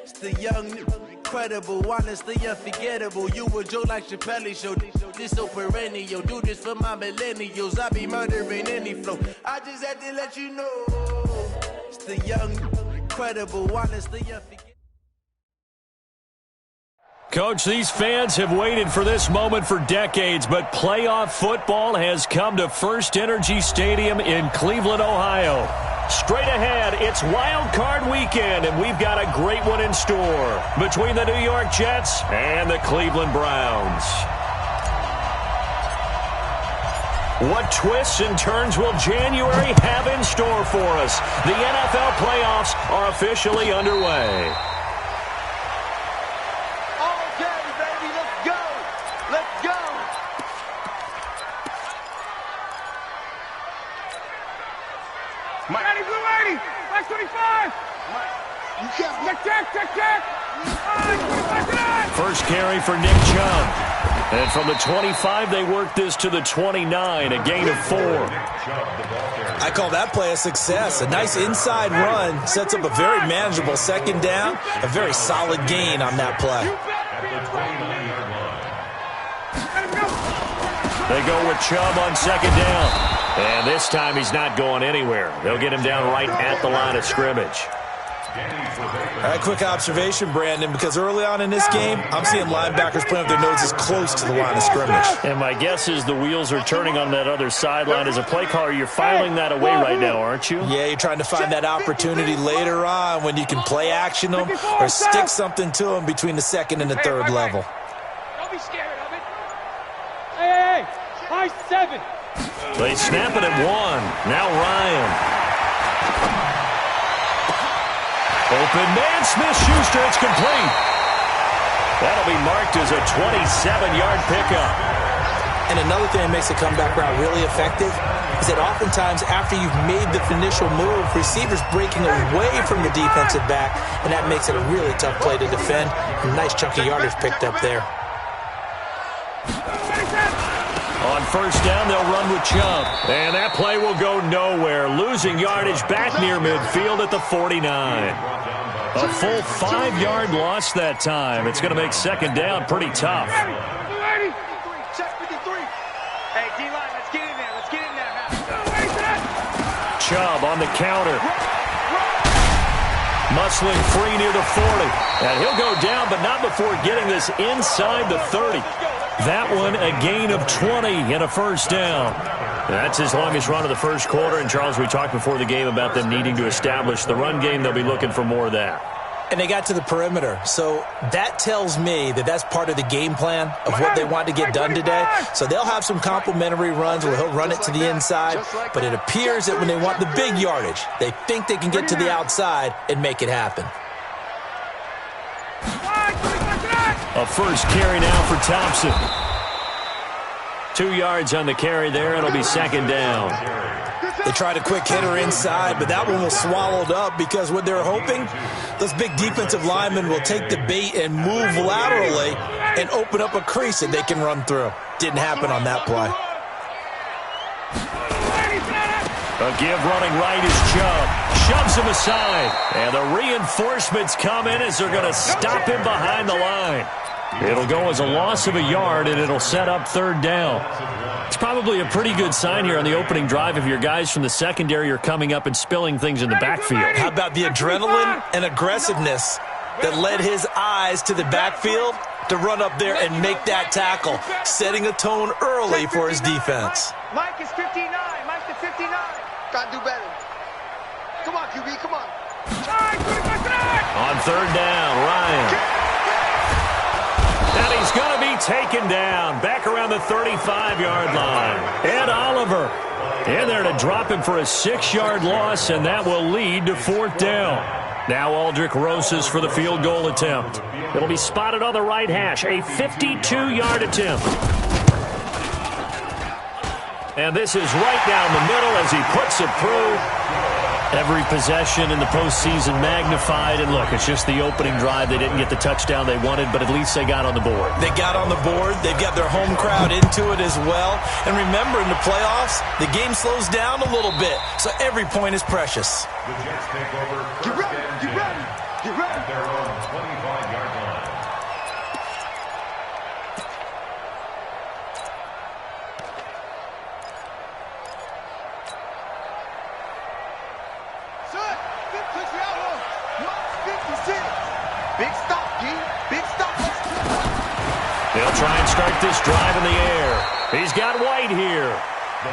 It's the young, incredible, honestly unforgettable. You a joke like Chappelle Show. This so perennial. Do this for my millennials. I be murdering any flow. I just had to let you know. It's the young, incredible, honestly unforgettable. Coach, these fans have waited for this moment for decades, but playoff football has come to First Energy Stadium in Cleveland, Ohio. Straight ahead, it's Wild Card Weekend, and we've got a great one in store between the New York Jets and the Cleveland Browns. What twists and turns will January have in store for us? The NFL playoffs are officially underway. Ready, blue 80, back 25. Check. First carry for Nick Chubb. And from the 25, they work this to the 29, a gain of 4. I call that play a success. A nice inside run sets up a very manageable second down, a very solid gain on that play. They go with Chubb on second down. And this time he's not going anywhere. They'll get him down right at the line of scrimmage. All right, quick observation, Brandon, because early on in this game, I'm seeing linebackers playing with their noses close to the line of scrimmage. And my guess is the wheels are turning on that other sideline. As a play caller, you're filing that away right now, aren't you? Yeah, you're trying to find that opportunity later on when you can play action them or stick something to them between the second and the third level. Don't be scared of it. Hey, high 7. They snap it at 1. Now Ryan. Open man, Smith-Schuster, it's complete. That'll be marked as a 27-yard pickup. And another thing that makes a comeback route really effective is that oftentimes after you've made the initial move, receivers breaking away from the defensive back, and that makes it a really tough play to defend. A nice chunk of yardage picked up there. On first down, they'll run with Chubb. And that play will go nowhere, losing yardage back near midfield at the 49. A full 5-yard loss that time. It's going to make second down pretty tough. Check 53. Hey, D-line, let's get in there. Chubb on the counter. Muscling free near the 40. And he'll go down, but not before getting this inside the 30. That one a gain of 20 and a first down. That's his longest run of the first quarter. And, Charles, we talked before the game about them needing to establish the run game. They'll be looking for more of that. And they got to the perimeter. So that tells me that that's part of the game plan of what they want to get done today. So they'll have some complimentary runs where he'll run it to the inside. But it appears that when they want the big yardage, they think they can get to the outside and make it happen. A first carry now for Thompson. 2 yards on the carry there. It'll be second down. They tried a quick hitter inside, but that one was swallowed up because what they're hoping, those big defensive linemen will take the bait and move laterally and open up a crease that they can run through. Didn't happen on that play. A give running right is Chubb. Shoves him aside. And the reinforcements come in as they're going to stop him behind the line. It'll go as a loss of a yard, and it'll set up third down. It's probably a pretty good sign here on the opening drive if your guys from the secondary are coming up and spilling things in the backfield. How about the adrenaline and aggressiveness that led his eyes to the backfield to run up there and make that tackle, setting a tone early for his defense. Mike is 59. Mike to 59. Gotta do better. Come on, QB, come on. On third down, Ryan. And he's going to be taken down back around the 35-yard line. Ed Oliver in there to drop him for a 6-yard loss, and that will lead to fourth down. Now Aldrich Rosas for the field goal attempt. It'll be spotted on the right hash, a 52-yard attempt. And this is right down the middle as he puts it through. Every possession in the postseason magnified, and look, it's just the opening drive. They didn't get the touchdown they wanted, but at least they got on the board. They got on the board. They've got their home crowd into it as well. And remember, in the playoffs, the game slows down a little bit, so every point is precious. The Jets take over. Get ready, get ready, get ready. At their own 25-yard line. Big stop, G. Big stop. They'll try and start this drive in the air. He's got White here.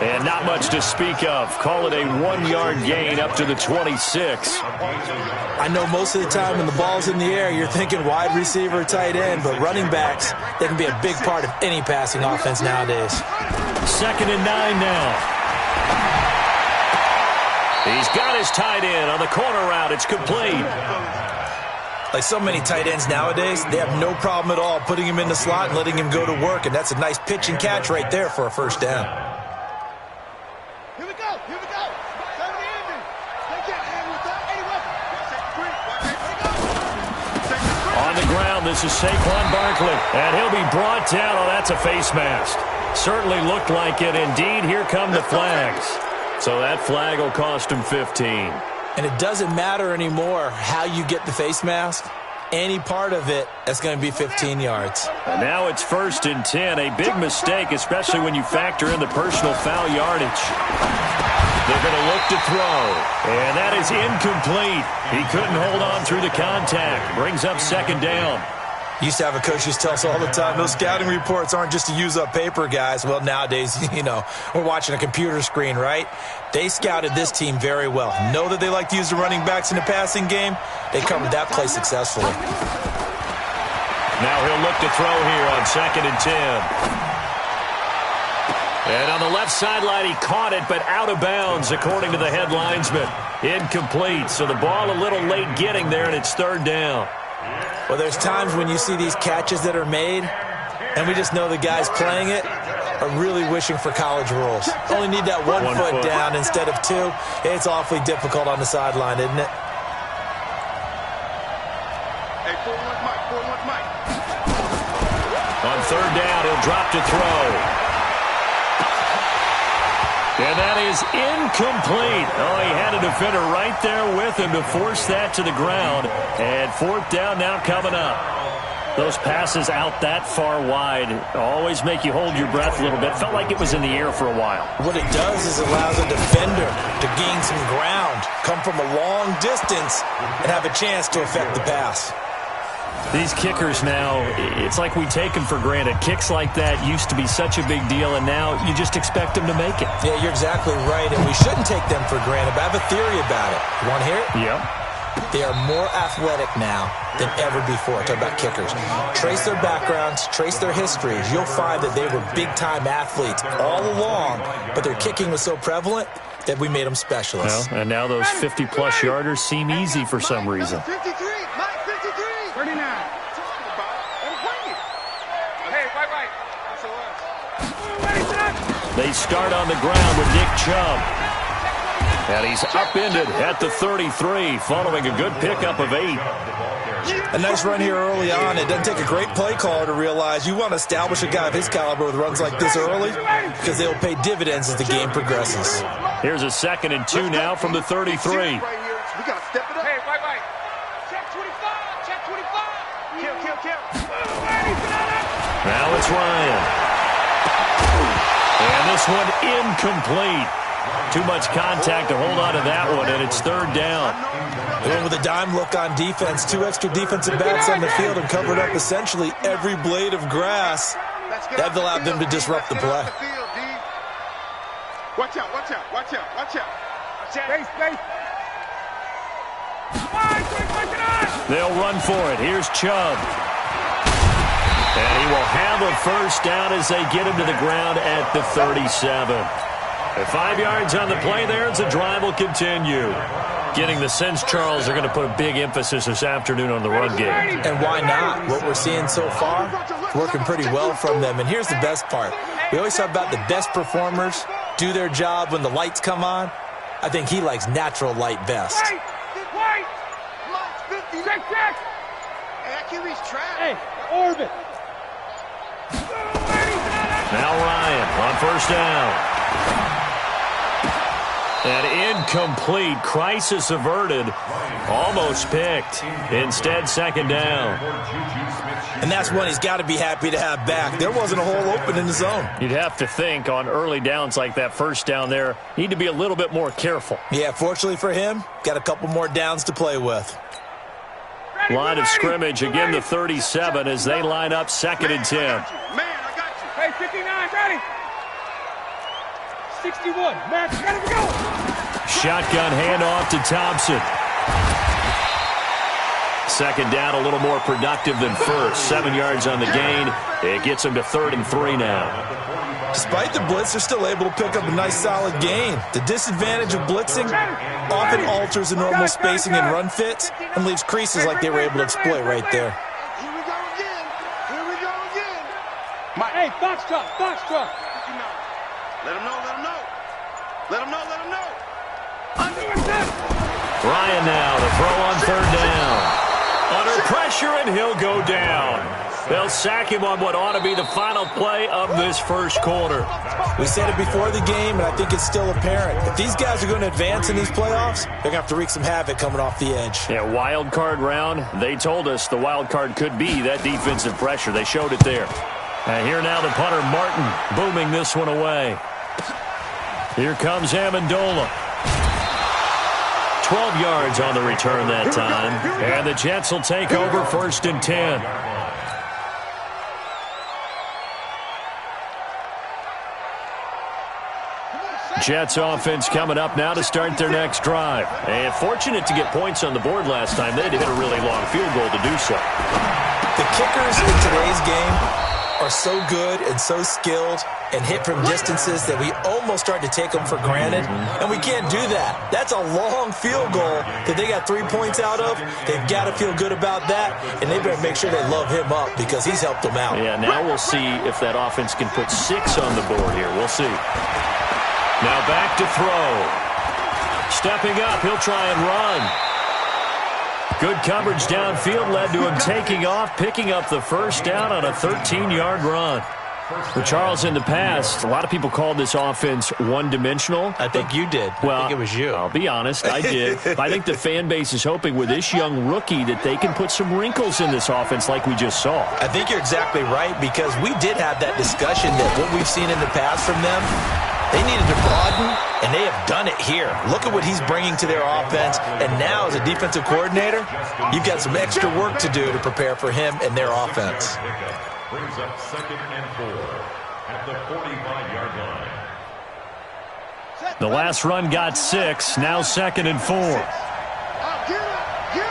And not much to speak of. Call it a 1-yard gain up to the 26. I know most of the time when the ball's in the air, you're thinking wide receiver, tight end, but running backs, they can be a big part of any passing offense nowadays. 2nd and 9 now. He's got his tight end on the corner route. It's complete. Like so many tight ends nowadays, they have no problem at all putting him in the slot and letting him go to work, and that's a nice pitch and catch right there for a first down. Here we go, here we go. Turn the engine. Take that hand with that. On the ground, this is Saquon Barkley, and he'll be brought down. Oh, that's a face mask. Certainly looked like it. Indeed, here come the flags. So that flag will cost him 15. And it doesn't matter anymore how you get the face mask. Any part of it, that's going to be 15 yards. And now it's 1st and 10. A big mistake, especially when you factor in the personal foul yardage. They're going to look to throw. And that is incomplete. He couldn't hold on through the contact. Brings up 2nd down. Used to have a coach used to tell us all the time, those scouting reports aren't just to use up paper, guys. Well, nowadays, we're watching a computer screen, right? They scouted this team very well. Know that they like to use the running backs in the passing game. They covered that play successfully. Now he'll look to throw here on 2nd and 10. And on the left sideline, he caught it, but out of bounds, according to the head linesman. Incomplete, so the ball a little late getting there, and it's 3rd down. Well, there's times when you see these catches that are made, and we just know the guys playing it are really wishing for college rules. Only need that one foot down instead of 2. It's awfully difficult on the sideline, isn't it? Hey, 4-1 Mike, 4-1 Mike. On 3rd down, he'll drop to throw. And that is incomplete. Oh, he had a defender right there with him to force that to the ground. And 4th down now coming up. Those passes out that far wide always make you hold your breath a little bit. Felt like it was in the air for a while. What it does is it allows a defender to gain some ground, come from a long distance, and have a chance to affect the pass. These kickers now, it's like we take them for granted. Kicks like that used to be such a big deal, and now you just expect them to make it. Yeah, you're exactly right, and we shouldn't take them for granted, but I have a theory about it. You want to hear it? Yep. They are more athletic now than ever before. Talk about kickers. Trace their backgrounds, trace their histories. You'll find that they were big-time athletes all along, but their kicking was so prevalent that we made them specialists. Well, and now those 50-plus yarders seem easy for some reason. 53, Mike, 53. 39. They start on the ground with Nick Chubb. And he's upended at the 33, following a good pickup of 8. A nice run here early on. It doesn't take a great play caller to realize you want to establish a guy of his caliber with runs like this early because they'll pay dividends as the game progresses. Here's a 2nd and 2 now from the 33. We got to step it up. Hey, White. Check 25. Check 25. Kill. Now it's Ryan. And this one incomplete. Too much contact to hold on to that one, and it's 3rd down. They went with a dime look on defense. 2 extra defensive backs on the field and covered up essentially every blade of grass. That allowed them to disrupt the play. Watch out. Space. They'll run for it. Here's Chubb. And he will have a 1st down as they get him to the ground at the 37. At 5 yards on the play there, as the drive will continue. Getting the sense, Charles, are going to put a big emphasis this afternoon on the run game. And why not? What we're seeing so far, working pretty well from them. And here's the best part. We always talk about the best performers do their job when the lights come on. I think he likes natural light best. Wait! Mike's 50. Check! Hey, that QB's trash. Hey, orbit! Now Ryan on first down. An incomplete, crisis averted, almost picked. Instead, second down. And that's one he's got to be happy to have back. There wasn't a hole open in the zone. You'd have to think on early downs like that first down there, need to be a little bit more careful. Yeah, fortunately for him, got a couple more downs to play with. Line of scrimmage, again the 37 as they line up 2nd and 10. Man, I got you. Hey, 59, ready! 61, Max, gotta go! Shotgun handoff to Thompson. Second down, a little more productive than first. 7 yards on the gain. It gets them to 3rd and 3 now. Despite the blitz, they're still able to pick up a nice solid gain. The disadvantage of blitzing often alters the normal spacing and run fits and leaves creases like they were able to exploit right there. Here we go again. Here we go again. Hey, box truck! Let him know. Let him know. Ryan now to throw on 3rd down. Under pressure, and he'll go down. They'll sack him on what ought to be the final play of this first quarter. We said it before the game, and I think it's still apparent. If these guys are going to advance in these playoffs, they're going to have to wreak some havoc coming off the edge. Yeah, wild card round. They told us the wild card could be that defensive pressure. They showed it there. And here now the punter, Martin, booming this one away. Here comes Amendola. 12 yards on the return that time. And the Jets will take over 1st and 10. Jets offense coming up now to start their next drive. And fortunate to get points on the board last time. They had to hit a really long field goal to do so. The kickers in today's game are so good and so skilled and hit from distances that we almost start to take them for granted, and we can't do that. That's a long field goal that they got 3 points out of. They've got to feel good about that, and they better make sure they love him up because he's helped them out. Yeah, now we'll see if that offense can put 6 on the board here. We'll see. Now back to throw. Stepping up, he'll try and run. Good coverage downfield led to him taking off, picking up the first down on a 13-yard run. For Charles, in the past, a lot of people called this offense one-dimensional. I think you did. Well, I think it was you. I'll be honest, I did. I think the fan base is hoping with this young rookie that they can put some wrinkles in this offense like we just saw. I think you're exactly right because we did have that discussion that what we've seen in the past from them, they needed to broaden, and they have done it here. Look at what he's bringing to their offense, and now as a defensive coordinator, you've got some extra work to do to prepare for him and their offense. Brings up 2nd and 4 at the 45-yard line. The last run got 6, now 2nd and 4. Get him.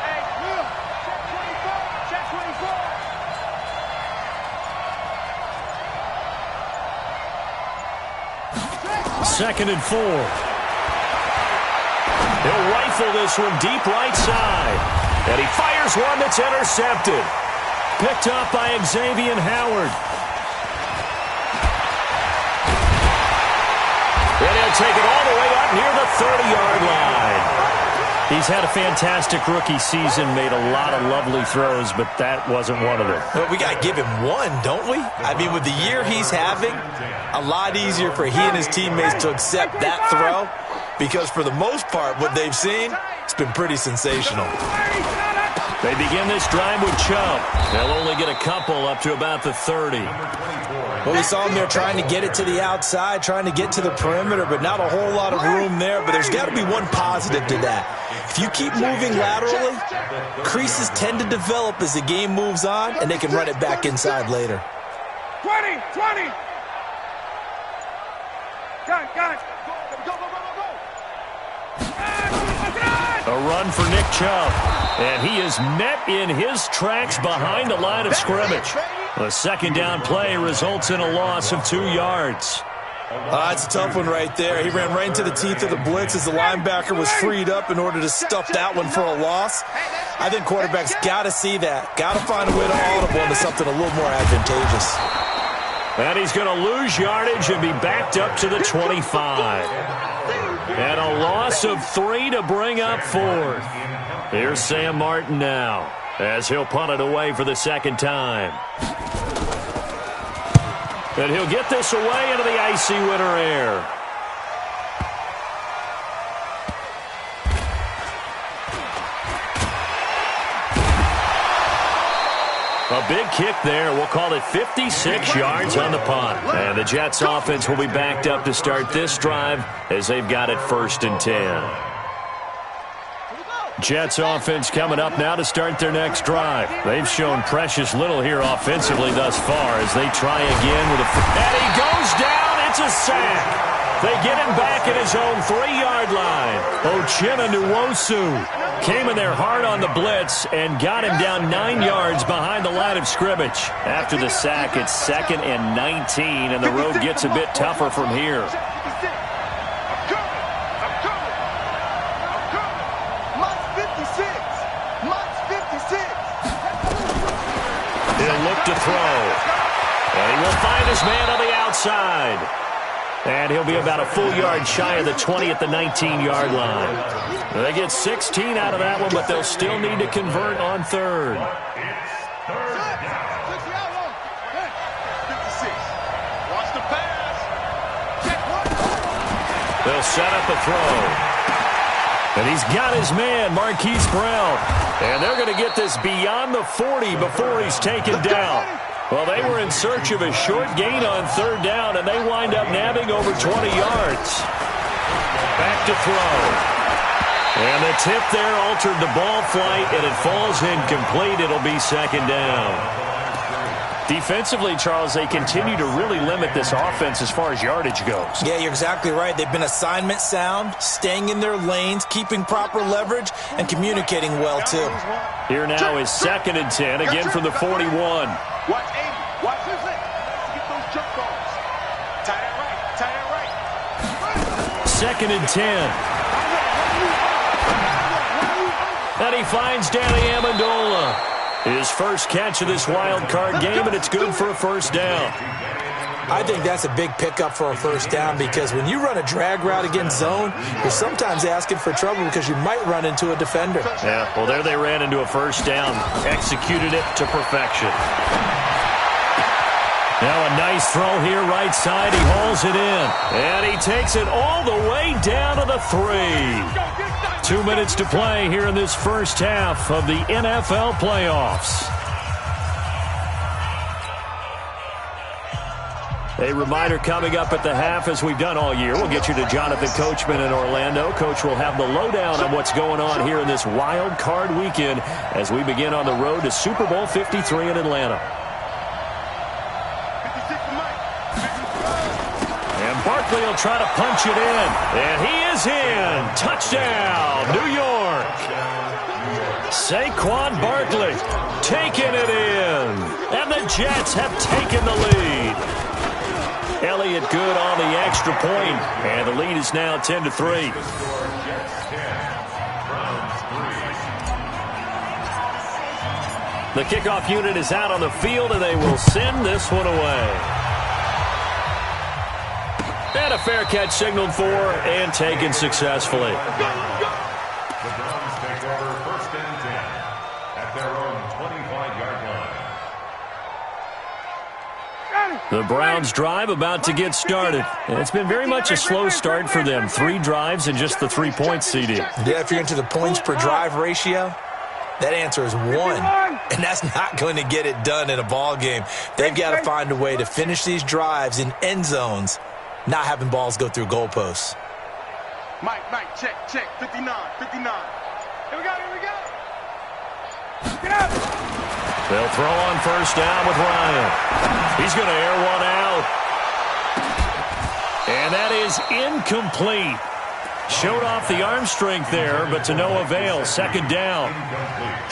Hey, Will, check 24. 2nd and 4. He'll rifle this one deep right side. And he fires one that's intercepted. Picked up by Xavier Howard. And he'll take it all the way up near the 30-yard line. He's had a fantastic rookie season, made a lot of lovely throws, but that wasn't one of them. Well, we got to give him one, don't we? I mean, with the year he's having, a lot easier for he and his teammates to accept that throw because for the most part, what they've seen, it's been pretty sensational. They begin this drive with Chubb. They'll only get a couple up to about the 30. Well, we saw him there trying to get it to the outside, trying to get to the perimeter, but not a whole lot of room there. But there's got to be one positive to that. If you keep moving laterally, creases tend to develop as the game moves on, and they can run it back inside later. 20! Got it! Go! A run for Nick Chubb. And he is met in his tracks behind the line of scrimmage. The second down play results in a loss of 2 yards. That's a tough one right there. He ran right into the teeth of the blitz as the linebacker was freed up in order to stuff that one for a loss. I think quarterbacks got to see that. Got to find a way to audible into something a little more advantageous. And he's going to lose yardage and be backed up to the 25. And a loss of 3 to bring up 4th. Here's Sam Martin now, as he'll punt it away for the second time. And he'll get this away into the icy winter air. A big kick there. We'll call it 56 yards on the punt. And the Jets offense will be backed up to start this drive as they've got it 1st and 10. Jets offense coming up now to start their next drive. They've shown precious little here offensively thus far as they try again with a... And he goes down. It's a sack. They get him back at his own 3-yard line. Uchenna Nwosu came in there hard on the blitz and got him down 9 yards behind the line of scrimmage. After the sack, it's 2nd and 19, and the road gets a bit tougher from here. He'll look to throw. And he will find his man on the outside. And he'll be about a full yard shy of the 20 at the 19-yard line. They get 16 out of that one, but they'll still need to convert on 3rd. They'll set up a throw. And he's got his man, Marquise Brown. And they're going to get this beyond the 40 before he's taken down. Well, they were in search of a short gain on 3rd down, and they wind up nabbing over 20 yards. Back to throw. And the tip there altered the ball flight, and it falls incomplete. It'll be 2nd down. Defensively, Charles, they continue to really limit this offense as far as yardage goes. Yeah, you're exactly right. They've been assignment sound, staying in their lanes, keeping proper leverage, and communicating well, too. Here now is 2nd and 10, again from the 41. Watch 80. Watch this. Get those jump balls. Tie that right. Tie that right. 2nd and 10. And he finds Danny Amendola. His first catch of this wild card game, and it's good for a 1st down. I think that's a big pickup for a 1st down because when you run a drag route against zone, you're sometimes asking for trouble because you might run into a defender. Yeah, well, there they ran into a 1st down, executed it to perfection. Now a nice throw here right side. He hauls it in, and he takes it all the way down to the 3. 2 minutes to play here in this first half of the NFL playoffs. A reminder coming up at the half, as we've done all year. We'll get you to Jonathan Coachman in Orlando. Coach will have the lowdown on what's going on here in this wild card weekend as we begin on the road to Super Bowl 53 in Atlanta. And Barkley will try to punch it in. And he is in. Touchdown, New York. Saquon Barkley taking it in. And the Jets have taken the lead. Elliott good on the extra point, and the lead is now 10-3. The kickoff unit is out on the field, and they will send this one away. And a fair catch signaled for and taken successfully. The Browns take over 1st and 10 at their own 25-yard line. The Browns drive about to get started. And it's been very much a slow start for them. 3 drives and just the 3 points, CD. Yeah, if you're into the points per drive ratio, that answer is 1. And that's not going to get it done in a ball game. They've got to find a way to finish these drives in end zones, not having balls go through goalposts. Mike, check. 59. Here we go. Get up. They'll throw on 1st down with Ryan. He's going to air one out. And that is incomplete. Showed off the arm strength there, but to no avail. 2nd down.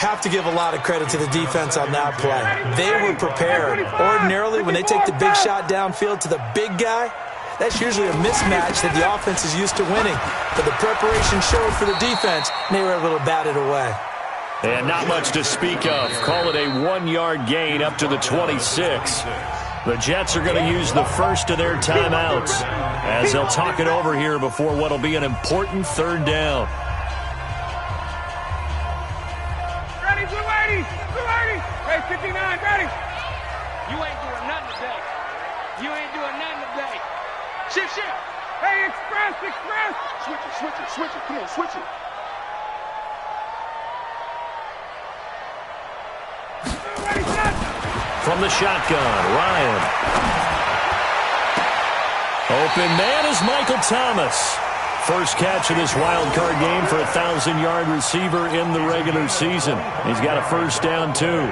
Have to give a lot of credit to the defense on that play. They were prepared. Ordinarily, when they take the big shot downfield to the big guy, that's usually a mismatch that the offense is used to winning. But the preparation showed for the defense, and they were able to bat it away. And not much to speak of. Call it a 1-yard gain up to the 26. The Jets are going to use the first of their timeouts as they'll talk it over here before what will be an important third down. Ready, 280, 280. Hey, 59, ready. You ain't doing nothing today. You ain't doing nothing today. Shift, shift. Hey, express, express. Switch it, switch it, switch it. Come on, switch it. Ready, set. From the shotgun, Ryan. Open man is Michael Thomas. First catch of this wild card game for a 1,000-yard receiver in the regular season. He's got a first down, too.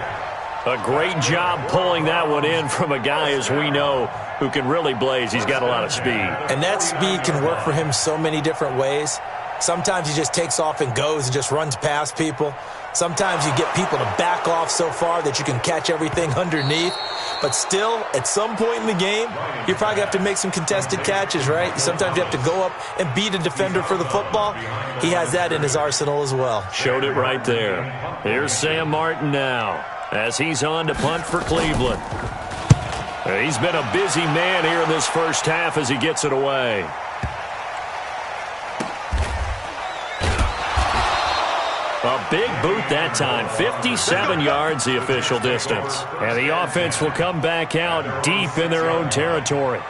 A great job pulling that one in from a guy, as we know, who can really blaze. He's got a lot of speed. And that speed can work for him so many different ways. Sometimes he just takes off and goes and just runs past people. Sometimes you get people to back off so far that you can catch everything underneath. But still, at some point in the game, you probably have to make some contested catches, right? Sometimes you have to go up and beat a defender for the football. He has that in his arsenal as well. Showed it right there. Here's Sam Martin now as he's on to punt for Cleveland. He's been a busy man here in this first half as he gets it away. A big boot that time. 57 yards the official distance. And the offense will come back out deep in their own territory.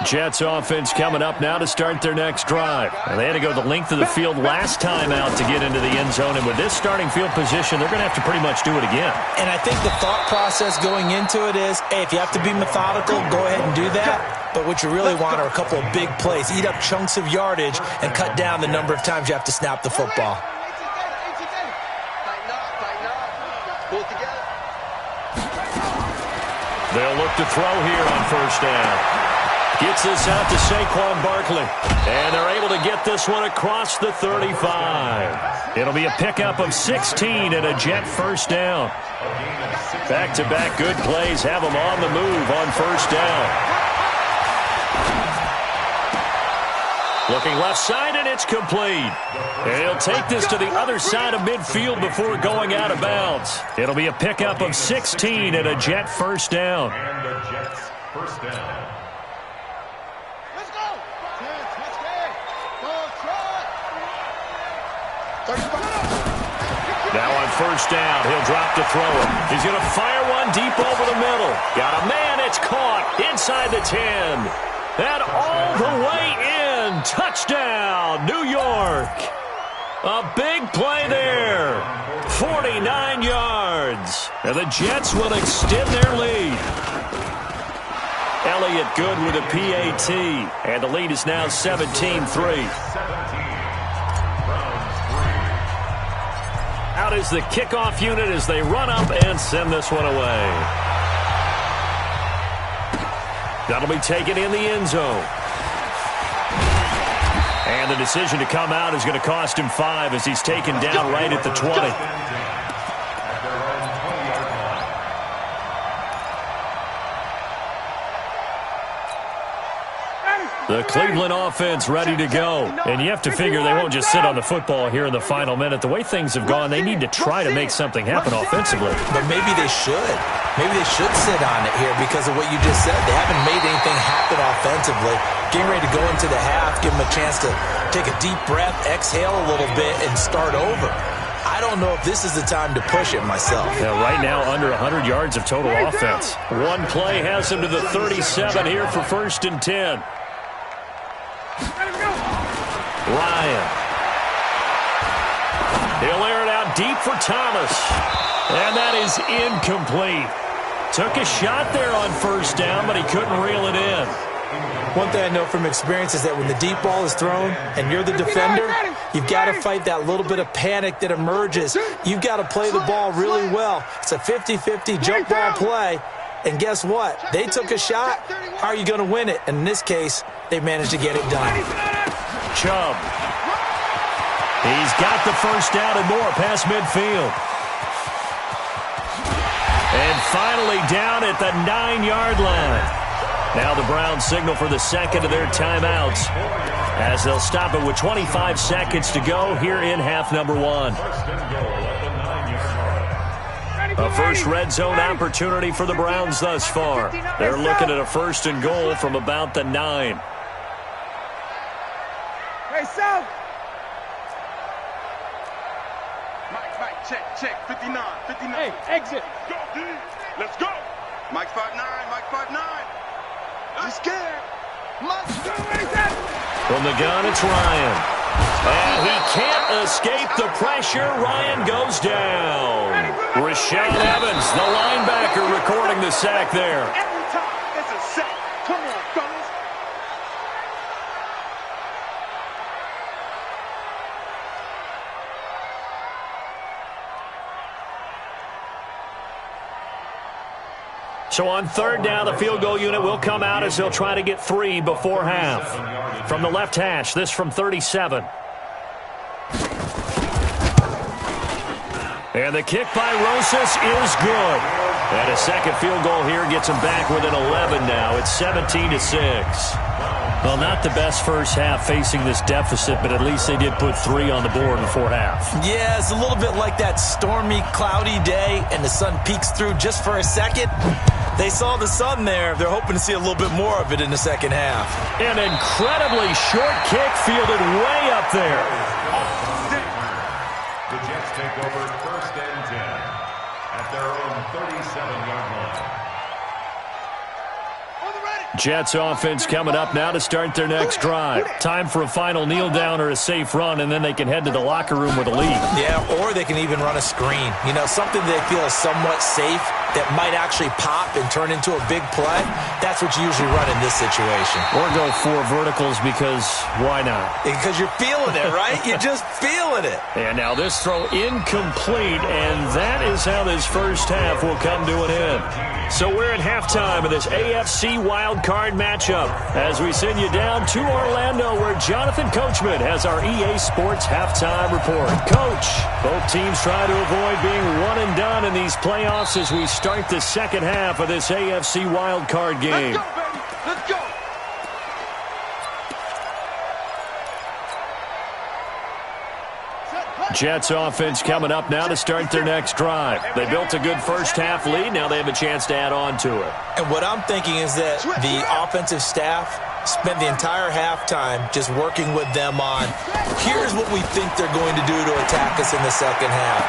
Jets offense coming up now to start their next drive. And they had to go the length of the field last time out to get into the end zone. And with this starting field position, they're going to have to pretty much do it again. And I think the thought process going into it is, hey, if you have to be methodical, go ahead and do that. But what you really want are a couple of big plays. Eat up chunks of yardage and cut down the number of times you have to snap the football. They'll look to throw here on first down. Gets this out to Saquon Barkley. And they're able to get this one across the 35. It'll be a pickup of 16 and a Jet first down. Back-to-back good plays have them on the move on first down. Looking left side, and it's complete. And he'll take this to the other side of midfield before going out of bounds. It'll be a pickup of 16 and a Jet first down. And the Jets first down. Let's go. Let's go. Now on first down, he'll drop to throw it. He's going to fire one deep over the middle. Got a man, it's caught inside the 10. And all the way in. Touchdown, New York. A big play there. 49 yards. And the Jets will extend their lead. Elliott good with a PAT. And the lead is now 17-3. Out is the kickoff unit as they run up and send this one away. That'll be taken in the end zone. And the decision to come out is going to cost him 5 as he's taken down right at the 20. The Cleveland offense ready to go. And you have to figure they won't just sit on the football here in the final minute. The way things have gone, they need to try to make something happen offensively. But maybe they should. Maybe they should sit on it here because of what you just said. They haven't made anything happen offensively. Getting ready to go into the half, give them a chance to take a deep breath, exhale a little bit, and start over. I don't know if this is the time to push it myself. Yeah, right now, under 100 yards of total offense. One play has him to the 37 here for 1st and 10. Ryan. He'll air it out deep for Thomas. And that is incomplete. Took a shot there on first down, but he couldn't reel it in. One thing I know from experience is that when the deep ball is thrown and you're the defender, you've got to fight that little bit of panic that emerges. You've got to play the ball really well. It's a 50-50 jump ball play. And guess what? They took a shot. How are you going to win it? And in this case, they managed to get it done. Chubb. He's got the first down and more past midfield. And finally down at the 9-yard line. Now the Browns signal for the second of their timeouts as they'll stop it with 25 seconds to go here in half number 1. A first red zone opportunity for the Browns thus far. They're looking at a 1st and goal from about the 9. Hey, South. Mike, check. 59. Hey, exit. Go, D. Let's go. Mike 5'9", Mike 5'9". I'm scared. Mike, go, what is that? From the gun, it's Ryan. And he can't escape the pressure. Ryan goes down. Rashaan Evans, the linebacker, recording the sack there. Every time it's a sack. Come on, fellas. So on 3rd down, the field goal unit will come out as they'll try to get 3 before half. From the left hash, this from 37. And the kick by Rosas is good. And a second field goal here gets them back within 11 now. It's 17-6. Well, not the best first half facing this deficit, but at least they did put 3 on the board before half. Yeah, it's a little bit like that stormy, cloudy day, and the sun peeks through just for a second. They saw the sun there. They're hoping to see a little bit more of it in the second half. An incredibly short kick fielded way up there. The Jets take over 1st and 10 at their own 37-yard line. Jets offense coming up now to start their next drive. Time for a final kneel down or a safe run, and then they can head to the locker room with a lead. Yeah, or they can even run a screen. You know, something they feel is somewhat safe that might actually pop and turn into a big play. That's what you usually run in this situation. Or go 4 verticals because why not? Because you're feeling it, right? You're just feeling it. And now this throw incomplete, and that is how this first half will come to an end. So we're at halftime of this AFC Wild Card matchup as we send you down to Orlando where Jonathan Coachman has our EA Sports halftime report. Coach, both teams try to avoid being one and done in these playoffs as we start the second half of this AFC Wild Card game. Let's go, baby. Let's go. Jets offense coming up now to start their next drive. They built a good first half lead. Now they have a chance to add on to it. And what I'm thinking is that the offensive staff spent the entire halftime just working with them on, here's what we think they're going to do to attack us in the second half.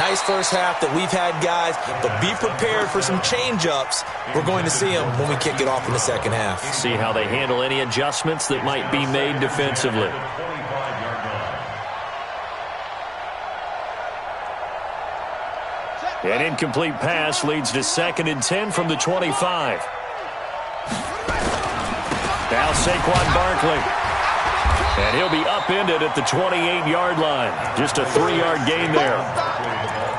Nice first half that we've had, guys, but be prepared for some change-ups. We're going to see them when we kick it off in the second half. See how they handle any adjustments that might be made defensively. An incomplete pass leads to 2nd and 10 from the 25. Now Saquon Barkley. And he'll be upended at the 28-yard line. Just a 3-yard gain there.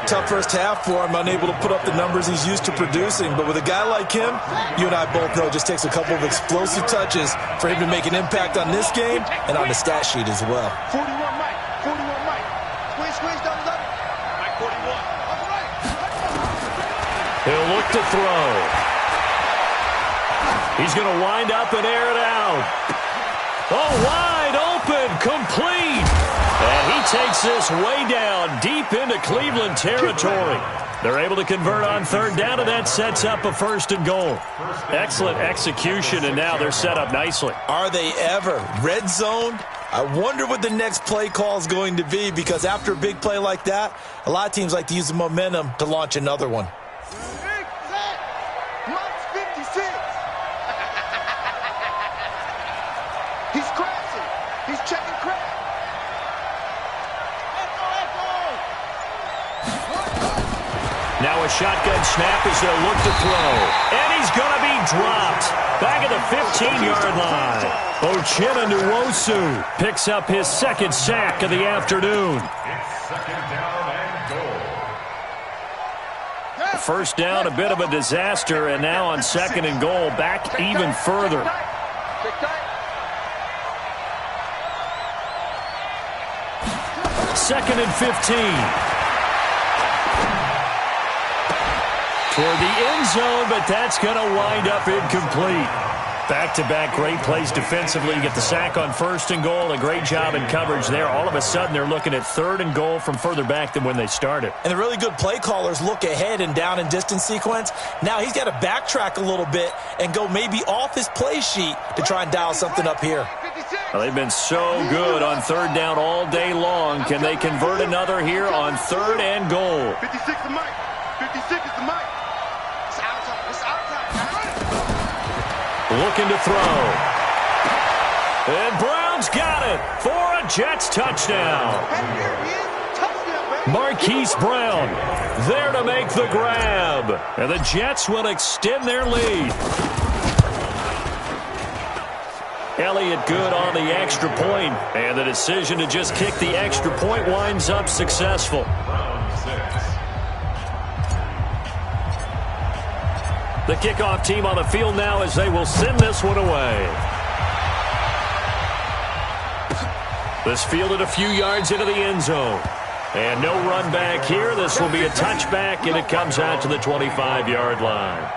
Tough first half for him, unable to put up the numbers he's used to producing. But with a guy like him, you and I both know it just takes a couple of explosive touches for him to make an impact on this game and on the stat sheet as well. 41 Mike. 41 Mike. Squeeze, double up. Mike 41. He'll look to throw. He's going to wind up and air it out. Oh, wide open, complete. And he takes this way down, deep into Cleveland territory. They're able to convert on 3rd down, and that sets up a 1st and goal. Excellent execution, and now they're set up nicely. Are they ever? Red zone? I wonder what the next play call is going to be, because after a big play like that, a lot of teams like to use the momentum to launch another one. Mike's 56. He's crashing. He's checking crack. Now a shotgun snap as they'll look to throw. And he's going to be dropped. Back at the 15-yard line. Uchenna Nwosu picks up his 2nd sack of the afternoon. It's 2nd down and goal. First down, a bit of a disaster, and now on 2nd and goal, back even further. 2nd and 15. Toward the end zone, but that's going to wind up incomplete. Back-to-back great plays defensively. You get the sack on 1st and goal. A great job in coverage there. All of a sudden, they're looking at 3rd and goal from further back than when they started. And the really good play callers look ahead and down and distance sequence. Now he's got to backtrack a little bit and go maybe off his play sheet to try and dial something up here. Well, they've been so good on 3rd down all day long. Can they convert another here on 3rd and goal? 56 is Mike. 56 is the Mike. It's outside. It's outside. Looking to throw. And Brown's got it for a Jets touchdown. Hey, here he is. Touchdown, baby. Marquise Brown there to make the grab. And the Jets will extend their lead. Elliott good on the extra point. And the decision to just kick the extra point winds up successful. The kickoff team on the field now as they will send this one away. This fielded a few yards into the end zone. And no run back here. This will be a touchback, and it comes out to the 25-yard line.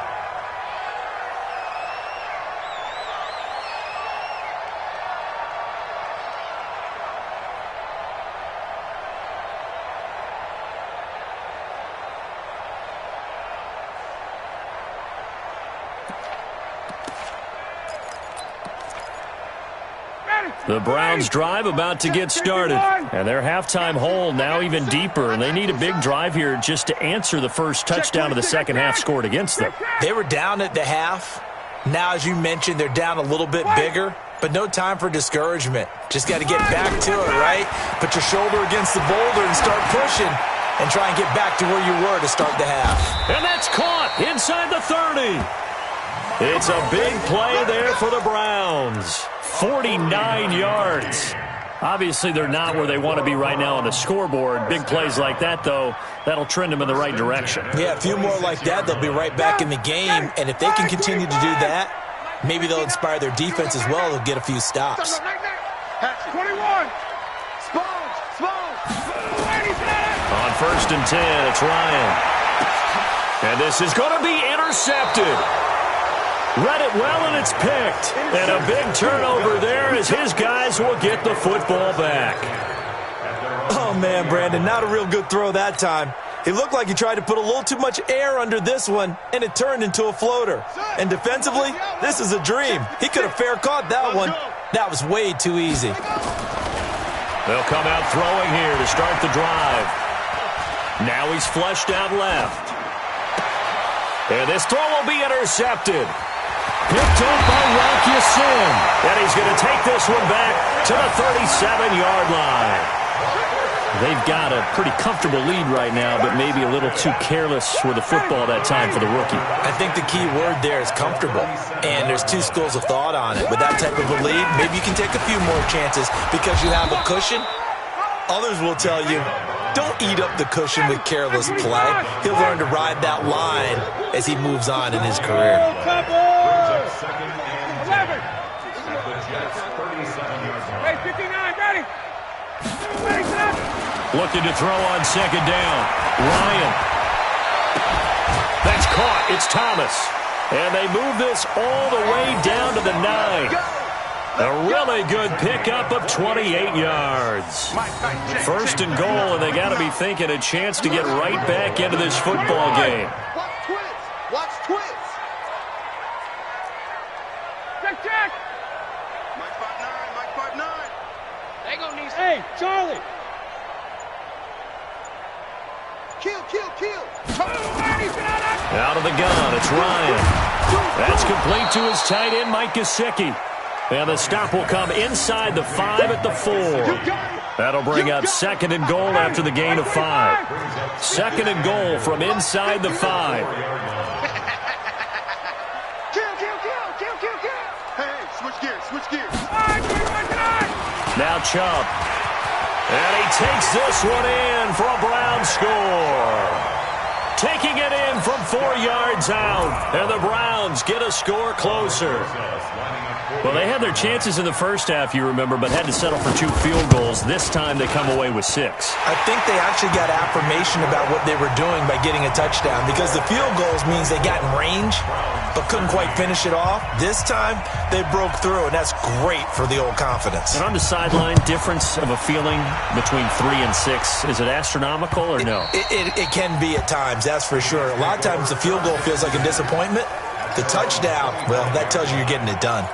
The Browns drive about to get started. And their halftime hole now even deeper. And they need a big drive here just to answer the first touchdown of the second half scored against them. They were down at the half. Now, as you mentioned, they're down a little bit bigger. But no time for discouragement. Just got to get back to it, right? Put your shoulder against the boulder and start pushing. And try and get back to where you were to start the half. And that's caught inside the 30. It's a big play there for the Browns. 49 yards. Obviously, they're not where they want to be right now on the scoreboard. Big plays like that, though, that'll trend them in the right direction. Yeah, a few more like that, they'll be right back in the game. And if they can continue to do that, maybe they'll inspire their defense as well. They'll get a few stops. 21. Spoons. On 1st and 10, it's Ryan. And this is going to be intercepted. Read it well, and it's picked. And a big turnover there as his guys will get the football back. Oh, man, Brandon, not a real good throw that time. It looked like he tried to put a little too much air under this one, and it turned into a floater. And defensively, this is a dream. He could have fair caught that one. That was way too easy. They'll come out throwing here to start the drive. Now he's flushed out left. And this throw will be intercepted. Picked up by Rocky Sin. And he's going to take this one back to the 37-yard line. They've got a pretty comfortable lead right now, but maybe a little too careless with the football that time for the rookie. I think the key word there is comfortable. And there's two schools of thought on it. With that type of a lead, maybe you can take a few more chances because you have a cushion. Others will tell you, don't eat up the cushion with careless play. He'll learn to ride that line as he moves on in his career. Looking to throw on 2nd down. Ryan. That's caught. It's Thomas. And they move this all the way down to the 9. A really good pickup of 28 yards. 1st and goal, and they got to be thinking a chance to get right back into this football game. Watch twins. Watch twins. Check. Mike 5'9". Mike 5'9". They gonna need. Hey, Charlie. Kill. Out of the gun, it's Ryan. That's complete to his tight end, Mike Gesicki. And the stop will come inside the 5 at the 4. That'll bring up 2nd and goal after the gain of 5. 2nd and goal from inside the 5. Kill. Hey, switch gears. Now Chubb. And he takes this one in for a Brown score. taking it in from 4 yards out. And the Browns get a score closer. Well, they had their chances in the first half, you remember, but had to settle for 2 field goals. This time they come away with 6. I think they actually got affirmation about what they were doing by getting a touchdown, because the field goals means they got in range but couldn't quite finish it off. This time they broke through, and that's great for the old confidence. And on the sideline, difference of a feeling between 3 and 6, is it astronomical or no? It can be at times, that's for sure. A lot of times the field goal feels like a disappointment. The touchdown, well, that tells you you're getting it done.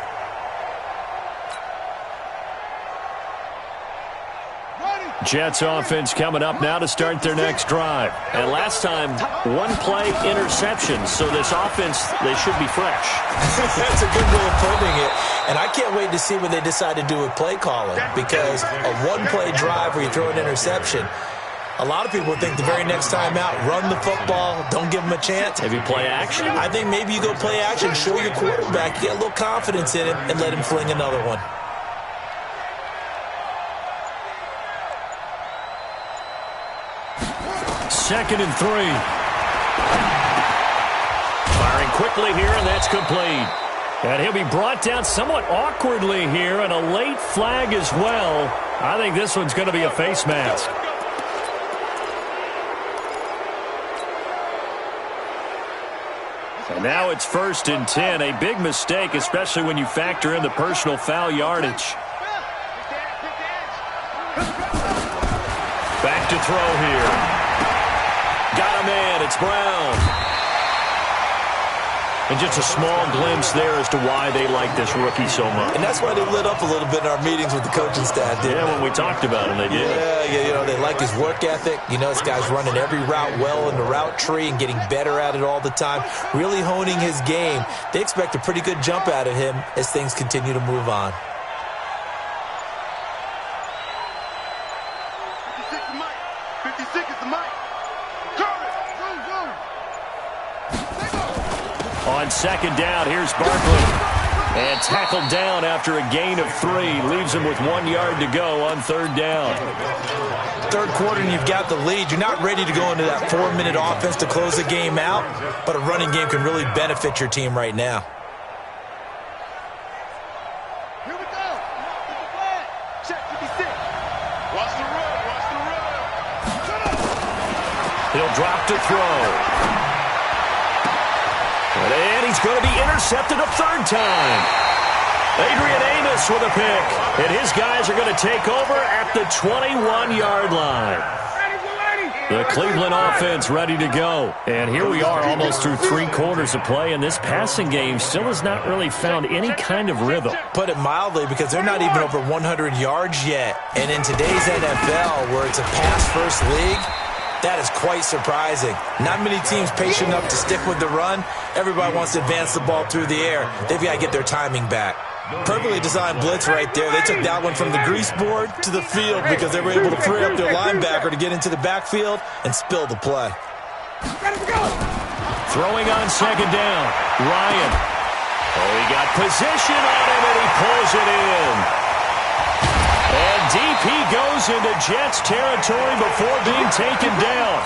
Jets offense coming up now to start their next drive. And last time, 1-play interception. So this offense, they should be fresh. That's a good way of putting it. And I can't wait to see what they decide to do with play calling, because a 1-play drive where you throw an interception, a lot of people think the very next time out, run the football, don't give them a chance. Maybe play action? I think maybe you go play action, show your quarterback, get a little confidence in him, and let him fling another one. Second and 3. Firing quickly here, and that's complete. And he'll be brought down somewhat awkwardly here, and a late flag as well. I think this one's going to be a face mask. And now it's 1st and 10. A big mistake, especially when you factor in the personal foul yardage. Back to throw here. Got a man, it's Brown. And just a small glimpse there as to why they like this rookie so much. And that's why they lit up a little bit in our meetings with the coaching staff, didn't they? When we talked about him, they did. Yeah, you know, they like his work ethic. You know, this guy's running every route well in the route tree and getting better at it all the time, really honing his game. They expect a pretty good jump out of him as things continue to move on. On second down, here's Barkley. And tackled down after a gain of 3. Leaves him with 1 yard to go on 3rd down. Third quarter and you've got the lead. You're not ready to go into that 4-minute offense to close the game out, but a running game can really benefit your team right now. Here we go. Check 56. Watch the run. Watch the run. He'll drop to throw. And he's going to be intercepted a 3rd time. Adrian Amos with a pick. And his guys are going to take over at the 21-yard line. The Cleveland offense ready to go. And here we are almost through 3 quarters of play, and this passing game still has not really found any kind of rhythm. Put it mildly, because they're not even over 100 yards yet. And in today's NFL, where it's a pass-first league, that is quite surprising. Not many teams patient enough to stick with the run. Everybody wants to advance the ball through the air. They've got to get their timing back. Perfectly designed blitz right there. They took that one from the grease board to the field because they were able to free up their linebacker to get into the backfield and spill the play. Throwing on second down, Ryan. Oh, he got position on him, and he pulls it in. And deep he goes into Jets territory before being taken down.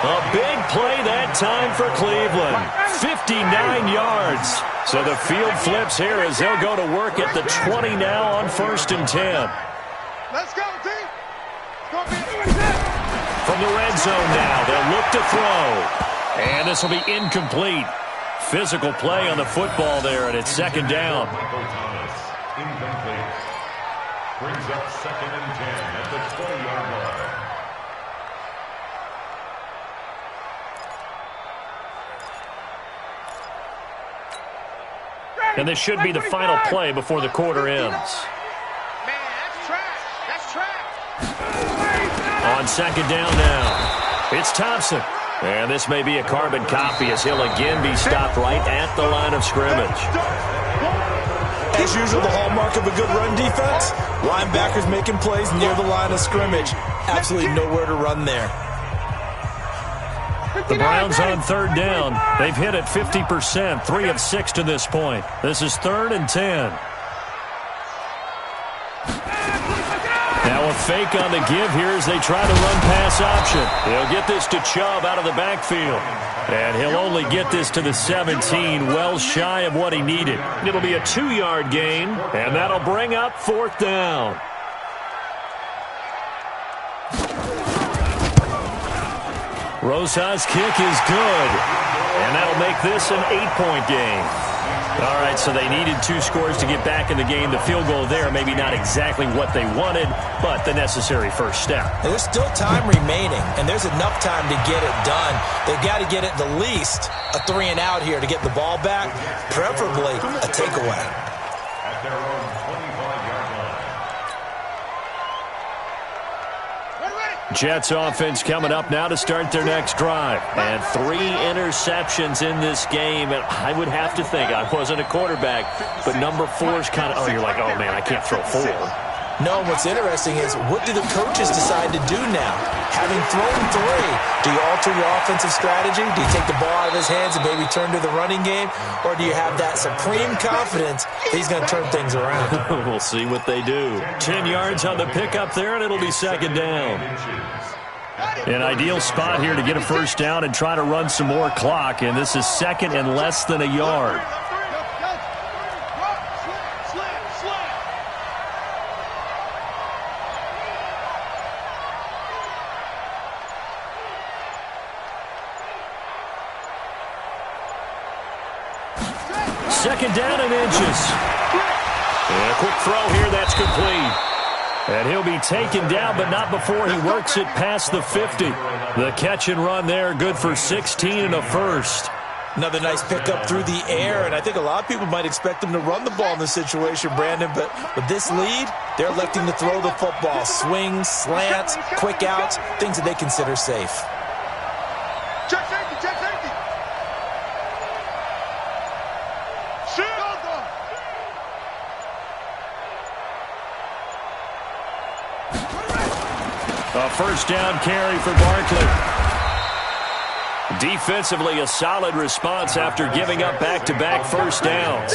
A big play that time for Cleveland. 59 yards. So the field flips here as they'll go to work at the 20 now on 1st and 10. Let's go, team. From the red zone now, they'll look to throw. And this will be incomplete. Physical play on the football there, and it's 2nd down. Incomplete. Brings up 2nd and 10 at the 20-yard line. And this should be the final play before the quarter ends. Man, that's trash. That's trash. On 2nd down now, it's Thompson. And this may be a carbon copy as he'll again be stopped right at the line of scrimmage. As usual, the hallmark of a good run defense, linebackers making plays near the line of scrimmage. Absolutely nowhere to run there. The Browns on 3rd down. They've hit it 50%, 3 of 6 to this point. This is 3rd and 10. Now a A fake on the give here as they try to run pass option. He'll get this to Chubb out of the backfield. And he'll only get this to the 17, well shy of what he needed. It'll be a 2-yard gain, and that'll bring up 4th down. Rosa's kick is good, and that'll make this an 8-point game. All right, so they needed 2 scores to get back in the game. The field goal there, maybe not exactly what they wanted, but the necessary first step. There's still time remaining, and there's enough time to get it done. They've got to get at the least a 3-and-out here to get the ball back, preferably a takeaway. At their own 25-yard line. Jets offense coming up now to start their next drive. And 3 interceptions in this game. And I would have to think, I wasn't a quarterback, but number 4 is kind of, oh, you're like, oh, man, I can't throw 4. No, what's interesting is what do the coaches decide to do now? Having thrown 3, do you alter your offensive strategy? Do you take the ball out of his hands and maybe turn to the running game? Or do you have that supreme confidence that he's going to turn things around? We'll see what they do. 10 yards on the pickup there, and it'll be 2nd down. An ideal spot here to get a first down and try to run some more clock, and this is 2nd and less than a yard. Second down and inches. And a quick throw here, that's complete. And he'll be taken down, but not before he works it past the 50. The catch and run there, good for 16 and a first. Another nice pickup through the air, and I think a lot of people might expect him to run the ball in this situation, Brandon, but with this lead, they're electing to throw the football. Swings, slants, quick outs, things that they consider safe. Check safety, check safety. A first down carry for Barkley. Defensively, a solid response after giving up back-to-back first downs.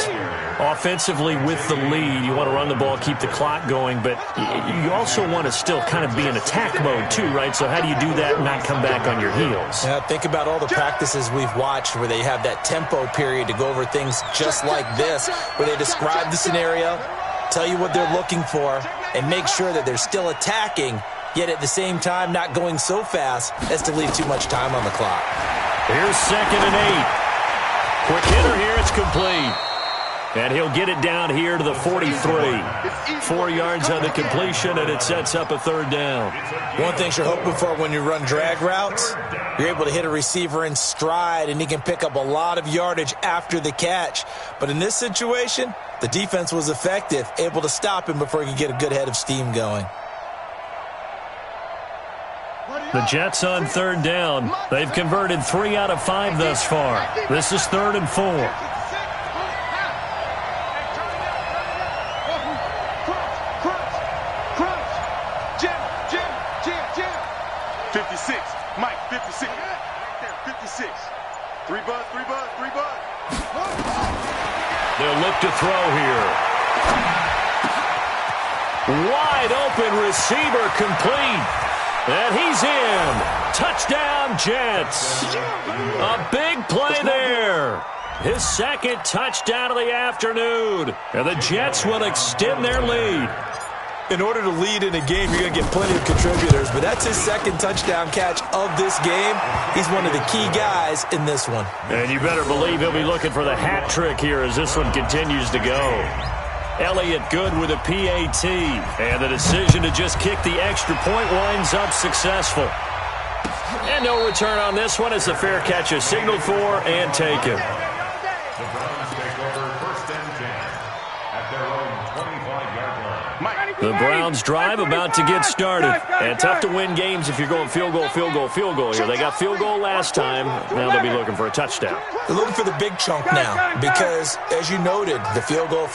Offensively, with the lead, you want to run the ball, keep the clock going, but you also want to still kind of be in attack mode too, right? So how do you do that and not come back on your heels? Yeah, think about all the practices we've watched where they have that tempo period to go over things just like this, where they describe the scenario, tell you what they're looking for, and make sure that they're still attacking, yet at the same time not going so fast as to leave too much time on the clock. Here's 2nd and 8. Quick hitter here, it's complete. And he'll get it down here to the 43. 4 yards on the completion, and it sets up a 3rd down. One thing you're hoping for when you run drag routes, you're able to hit a receiver in stride, and he can pick up a lot of yardage after the catch. But in this situation, the defense was effective, able to stop him before he could get a good head of steam going. The Jets on 3rd down. They've converted 3 out of 5 thus far. This is 3rd and 4. Jim. 56. Mike, 56. Right there, 56. 3 bud. They'll look to throw here. Wide open receiver complete. And he's in. Touchdown, Jets. A big play there. His 2nd touchdown of the afternoon. And the Jets will extend their lead. In order to lead in a game, you're going to get plenty of contributors, but that's his 2nd touchdown catch of this game. He's one of the key guys in this one. And you better believe he'll be looking for the hat trick here as this one continues to go. Elliott good with a PAT. And the decision to just kick the extra point winds up successful. And no return on this one as the fair catch is signaled for and taken. The Browns take over 1st and 10 at their own 25-yard line. The Browns drive about to get started. And tough to win games if you're going field goal here. They got field goal last time. Now they'll be looking for a touchdown. They're looking for the big chunk now because, as you noted, the field goal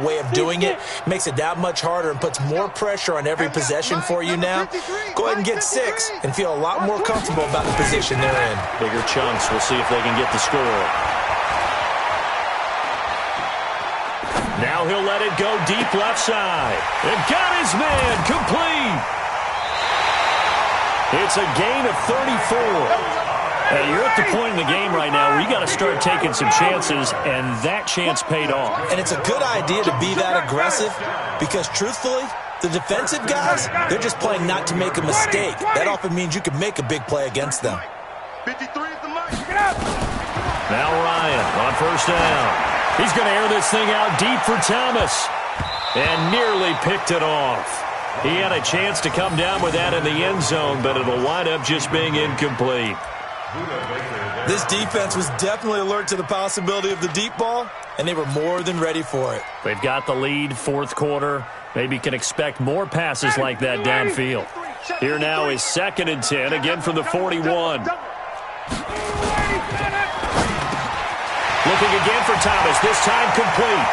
way of doing it makes it that much harder and puts more pressure on every possession for you now. Go ahead and get 6 and feel a lot more comfortable about the position they're in. Bigger chunks. We'll see if they can get the score. Now he'll let it go deep left side. And got his man complete. It's a gain of 34. You're at the point in the game right now where you got to start taking some chances, and that chance paid off. And it's a good idea to be that aggressive because, truthfully, the defensive guys, they're just playing not to make a mistake. That often means you can make a big play against them. 53 is the mark. Now Ryan on first down. He's going to air this thing out deep for Thomas. And nearly picked it off. He had a chance to come down with that in the end zone, but it'll wind up just being incomplete. This defense was definitely alert to the possibility of the deep ball, and they were more than ready for it. They've got the lead, fourth quarter. Maybe can expect more passes like that downfield. Here now is 2nd and 10, again from the 41. Looking again for Thomas, this time complete.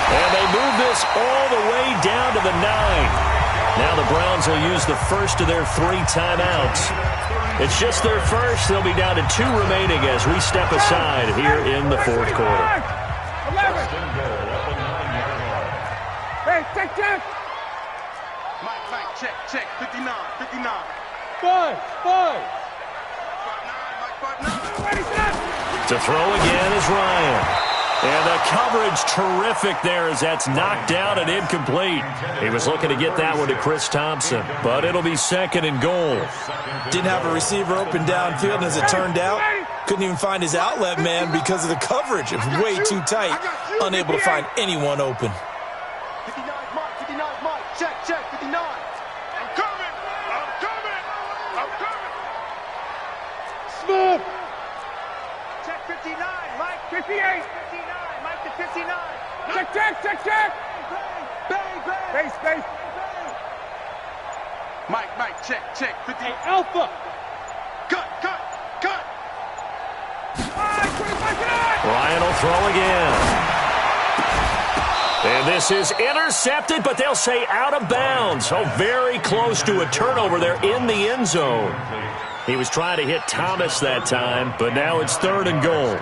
And they move this all the way down to the 9. Now the Browns will use the first of their 3 timeouts. It's just their first. They'll be down to 2 remaining as we step aside here in the fourth quarter. 11. Hey, check. Mike, check. 59. 5. 5-9. Ready, set. To throw again is Ryan. And the coverage terrific there as that's knocked down and incomplete. He was looking to get that one to Chris Thompson, but it'll be 2nd and goal. Didn't have a receiver open downfield, and as it turned out, couldn't even find his outlet man because of the coverage. It was way too tight, unable to find anyone open. 59 Mike. Check. 59. I'm coming. Smooth. Check 59, Mike. 58. 59, Mike to 59. Check. Bang. Space. Mike, check. 50. Hey, Alpha. Cut. Ryan will throw again. And this is intercepted, but they'll say out of bounds. Oh, very close to a turnover there in the end zone. He was trying to hit Thomas that time, but now it's 3rd and goal.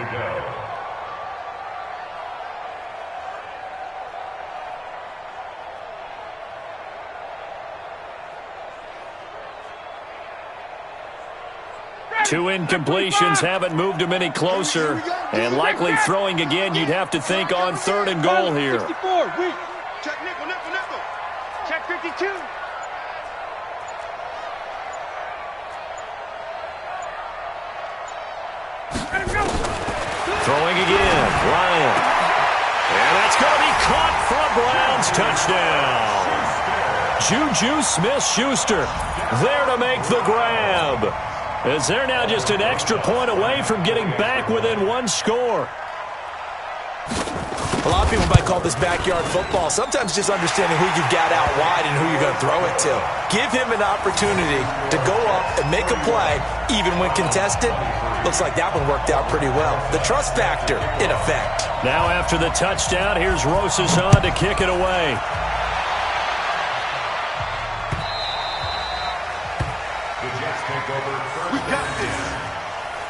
Two incompletions haven't moved him any closer. And likely throwing again, you'd have to think on 3rd and goal here. 64, weak. Check nickel. Check 52. Let him go. Throwing again, Ryan. And that's going to be caught for a Browns touchdown. Juju Smith-Schuster there to make the grab. As they're now just an extra point away from getting back within 1 score. A lot of people might call this backyard football. Sometimes just understanding who you've got out wide and who you're going to throw it to. Give him an opportunity to go up and make a play, even when contested. Looks like that one worked out pretty well. The trust factor in effect. Now after the touchdown, here's Rosas on to kick it away. The Jets take over first. We got this.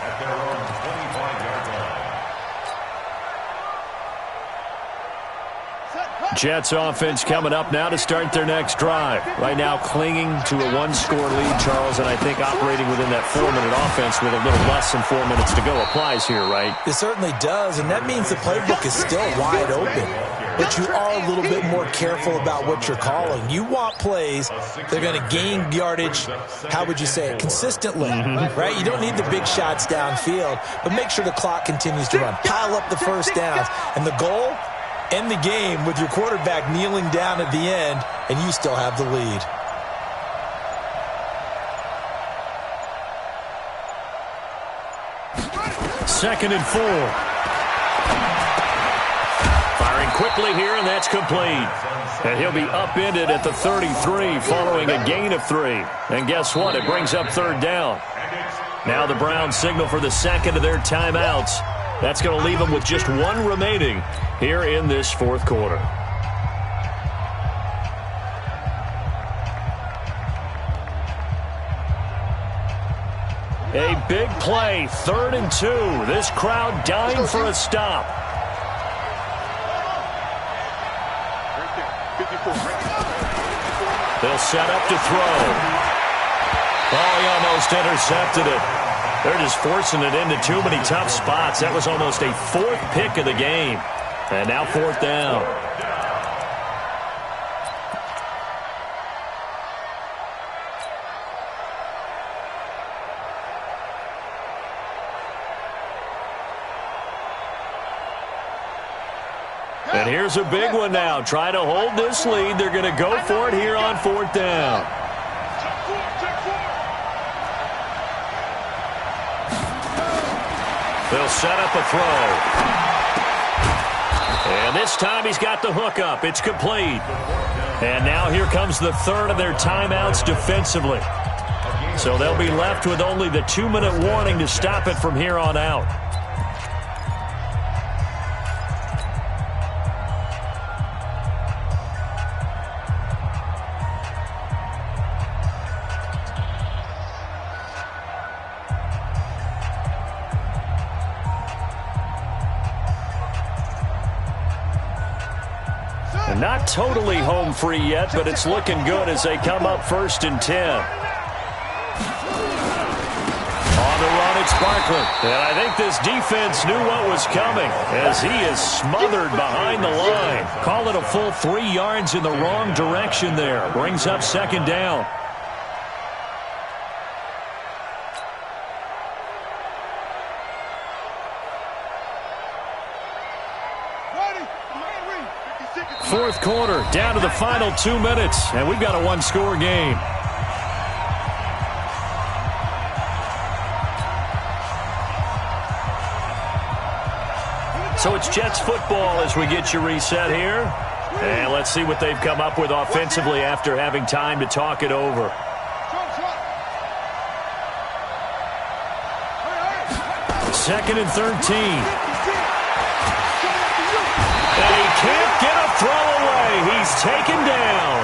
At their own 25-yard line. Jets offense coming up now to start their next drive. Right now clinging to a 1-score lead, Charles, and I think operating within that 4-minute offense with a little less than 4 minutes to go applies here, right? It certainly does, and that means the playbook is still wide open. But you are a little bit more careful about what you're calling. You want plays that are going to gain yardage, how would you say it, consistently, right? You don't need the big shots downfield, but make sure the clock continues to run. Pile up the first downs, and the goal, end the game with your quarterback kneeling down at the end, and you still have the lead. Second and 4. Firing quickly here, and that's complete. And he'll be upended at the 33 following a gain of 3. And guess what? It brings up 3rd down. Now the Browns signal for the second of their timeouts. That's going to leave them with just 1 remaining here in this 4th quarter. A big play, 3rd and 2. This crowd dying for a stop. They'll set up to throw. Oh, he almost intercepted it. They're just forcing it into too many tough spots. That was almost a fourth pick of the game. And now fourth down. And here's a big one now. Try to hold this lead. They're going to go for it here on fourth down. They'll set up a throw. And this time he's got the hook up. It's complete. And now here comes the third of their timeouts defensively. So they'll be left with only the 2-minute warning to stop it from here on out. Not totally home free yet, but it's looking good as they come up 1st and 10. On the run, it's Barkley. And I think this defense knew what was coming as he is smothered behind the line. Call it a full 3 yards in the wrong direction there. Brings up 2nd down. Fourth quarter, down to the final 2 minutes, and we've got a 1-score game. So it's Jets football as we get you reset here. And let's see what they've come up with offensively after having time to talk it over. Second and 13. And he can't get a throw away. He's taken down.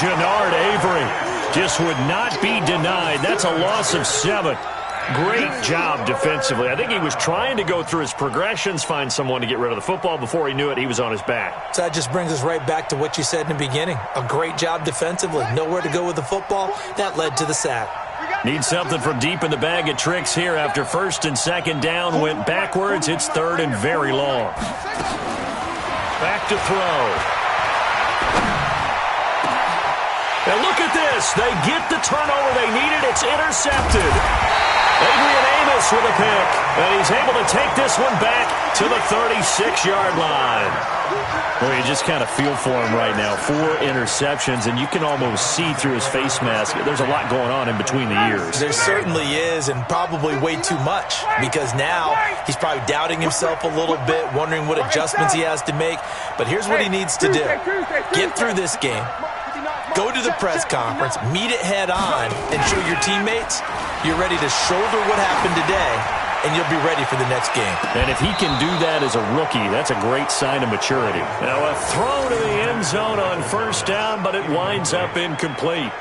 Jannard Avery just would not be denied. That's a loss of 7. Great job defensively. I think he was trying to go through his progressions, find someone to get rid of the football. Before he knew it, he was on his back. So that just brings us right back to what you said in the beginning. A great job defensively. Nowhere to go with the football. That led to the sack. Need something from deep in the bag of tricks here after 1st and 2nd down. Went backwards. It's 3rd and very long. Back to throw. And look at this. They get the turnover they needed. It's intercepted. Adrian Amos with a pick. And he's able to take this one back to the 36-yard line. Well, you just kind of feel for him right now. 4 interceptions, and you can almost see through his face mask. There's a lot going on in between the ears. There certainly is, and probably way too much, because now he's probably doubting himself a little bit, wondering what adjustments he has to make. But here's what he needs to do. Get through this game. Go to the press conference, meet it head on, and show your teammates you're ready to shoulder what happened today, and you'll be ready for the next game. And if he can do that as a rookie, that's a great sign of maturity. Now a throw to the end zone on 1st down, but it winds up incomplete.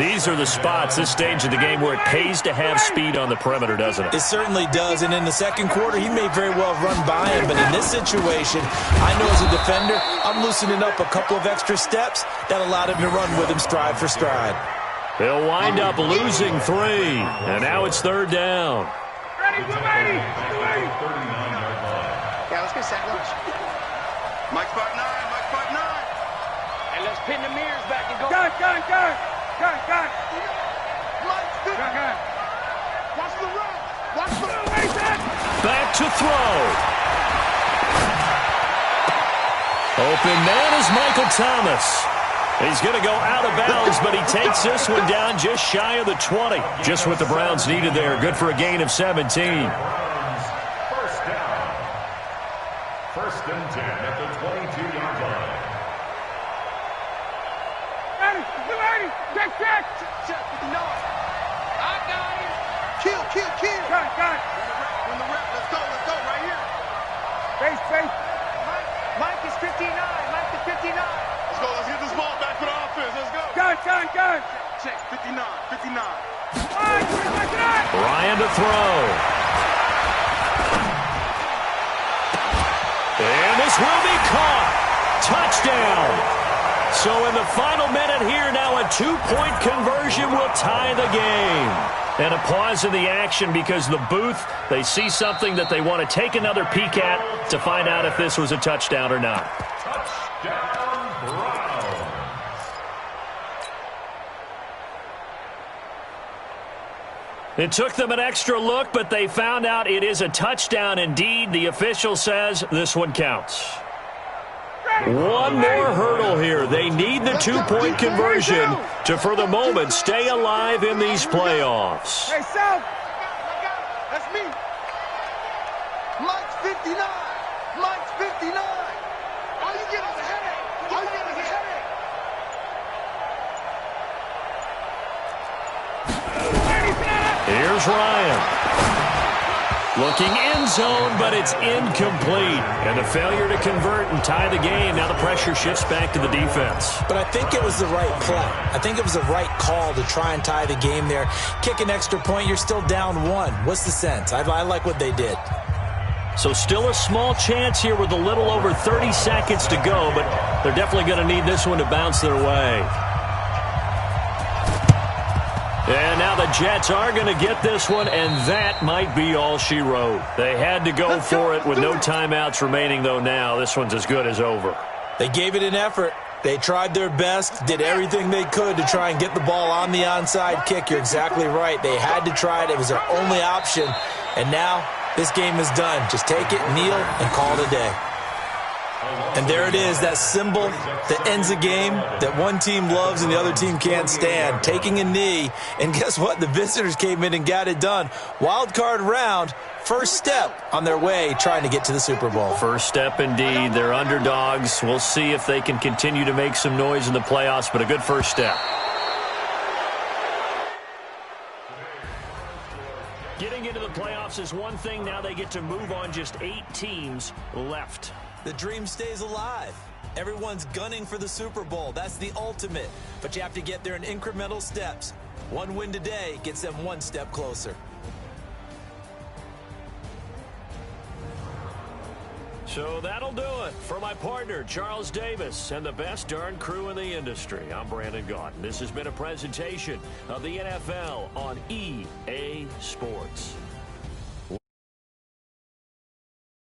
These are the spots, this stage of the game, where it pays to have speed on the perimeter, doesn't it? It certainly does, and in the second quarter, he may very well run by him, but in this situation, I know as a defender, I'm loosening up a couple of extra steps that allowed him to run with him stride for stride. They'll wind up losing 3, and now it's 3rd down. Ready, 280, 280. Yeah, let's get sack lunch. Mike spot 9, Mike spot 9. And let's pin the mirrors back and go. Gun. Gun. Watch the run. Watch the run. Back to throw. Open man is Michael Thomas. He's going to go out of bounds, but he takes this one down just shy of the 20. Just what the Browns needed there. Good for a gain of 17. 1st down. 1st and 10 at the 22-yard line. Check. Check with the nose. I got it. Kill. Gun. When the rep, let's go right here. Face. Mike is 59. Mike is 59. Let's go. Let's get this ball back for the offense. Let's go. Gun. Check. 59. Ryan to throw. And this will be caught. Touchdown. So The final minute here. Now a two-point conversion will tie the game. And a pause in the action because the booth, they see something that they want to take another peek at to find out if this was a touchdown or not. Touchdown, Browns. It took them an extra look, but they found out it is a touchdown indeed. The official says this one counts. One more hurdle here. They need the two-point conversion to, for the moment, stay alive in these playoffs. Hey, South. That's me. Mike's 59. Mike's 59. All you get is a headache. All you get is a headache. Here's Ryan. Looking end zone, but it's incomplete. And the failure to convert and tie the game. Now the pressure shifts back to the defense. But I think it was the right play. I think it was the right call to try and tie the game there. Kick an extra point, you're still down one. What's the sense? I like what they did. So still a small chance here with a little over 30 seconds to go, but they're definitely going to need this one to bounce their way. And now the Jets are going to get this one, and that might be all she wrote. They had to go for it with no timeouts remaining, though now. This one's as good as over. They gave it an effort. They tried their best, did everything they could to try and get the ball on the onside kick. You're exactly right. They had to try it. It was their only option. And now this game is done. Just take it, kneel, and call it a day. And there it is, that symbol that ends a game that one team loves and the other team can't stand. Taking a knee, and guess what? The visitors came in and got it done. Wild card round, first step on their way trying to get to the Super Bowl. First step indeed. They're underdogs. We'll see if they can continue to make some noise in the playoffs, but a good first step. Getting into the playoffs is one thing. Now they get to move on. Just 8 teams left. The dream stays alive. Everyone's gunning for the Super Bowl. That's the ultimate. But you have to get there in incremental steps. One win today gets them one step closer. So that'll do it for my partner, Charles Davis, and the best darn crew in the industry. I'm Brandon Gaudin. This has been a presentation of the NFL on EA Sports.